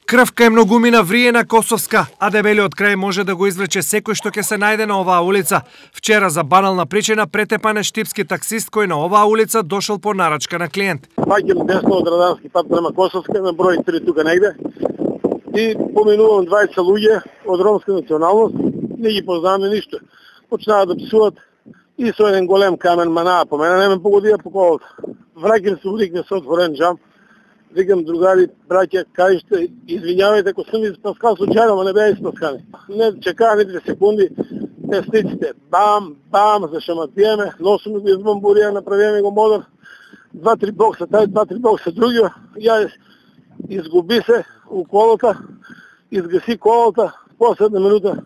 Крвка е многумина врие на Косовска, а дебелиот крај може да го извлече секој што ќе се најде на оваа улица. Вчера за банална причина претепан е штипски таксист кој на оваа улица дошол по нарачка на клиент. Паѓам десно од Радански пат према Косовска, на број 3 тука негде. И поминувам 20 луѓе од ромска националност, не ги познаваме ништо. Почнаа да псуват и со еден голем камен манаа по мене, не ме погодија по колата. Враќам се удикне со отворен джам. Викам, другари, браќа, кажете, извинјавајте ако сум испаскал случајно, ама не беа испаскани. Не чекаа ни 3 секунди, тестиците, бам, бам, зашаматиеме, носиме го избамбурија, направиме го модер, 2-3 бокса, тај 2-3 бокса другиот, ја изгуби се у колата, изгаси колата, последна минута,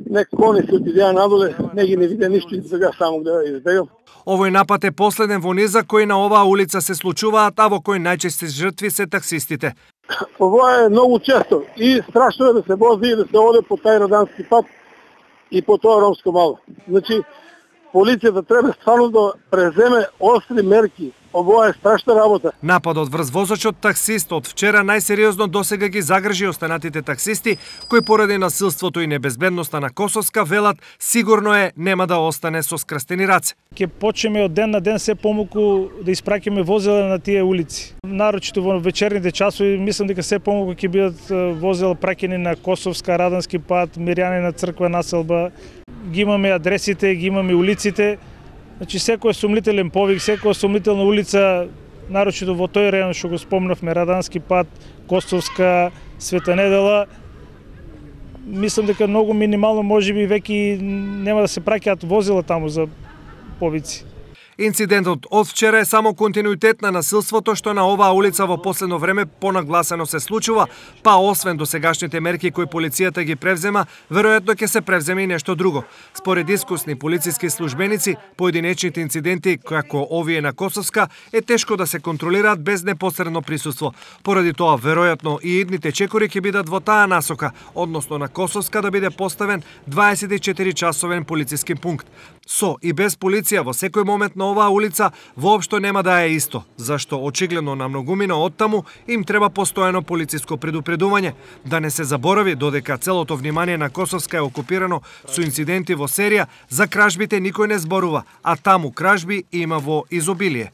нек кони се отидеа надоле, не ги не виде ништо и сега само да избегам. Овој напад е последен во низа кои на оваа улица се случуваат, а во кој најчести жртви се таксистите. Ова е многу често и страшно е да се вози и да се оде по тај Радански пат и по тоа ромско мало. Значи, полицијата треба стварно да преземе остри мерки. Ова е страшна работа. Нападот врз возачот таксист од вчера најсериозно досега ги загржи останатите таксисти, кои поради насилството и небезбедноста на Косовска велат сигурно е нема да остане со скрстени раце. Ќе почнеме од ден на ден се помалку да испраќаме возила на тие улици. Нарочито во вечерните часови мислам дека се помалку ќе бидат возила праќени на Косовска, Радански пат, Мирјанина црква населба. Ги имаме адресите, ги имаме улиците. Значи секој сумнителен повик, секоја сумнителна улица, нарочито во тој район што го спомнавме, Радански пат, Косовска, Света Недела, мислам дека многу минимално можеби веќе нема да се праќаат возила таму за повици. Инцидентот од вчера е само континуитет на насилството што на оваа улица во последно време понагласено се случува, па освен досегашните мерки кои полицијата ги превзема, веројатно ќе се превземе и нешто друго. Според искусни полициски службеници, поединечните инциденти како овие на Косовска е тешко да се контролираат без непосредно присуство. Поради тоа веројатно и идните чекори ќе бидат во таа насока, односно на Косовска да биде поставен 24-часовен полициски пункт. Со и без полиција во секој момент на оваа улица воопшто нема да е исто, зашто очигледно на многумина оттаму им треба постојано полициско предупредување. Да не се заборави додека целото внимание на Косовска е окупирано со инциденти во серија, за кражбите никој не зборува, а таму кражби има во изобилие.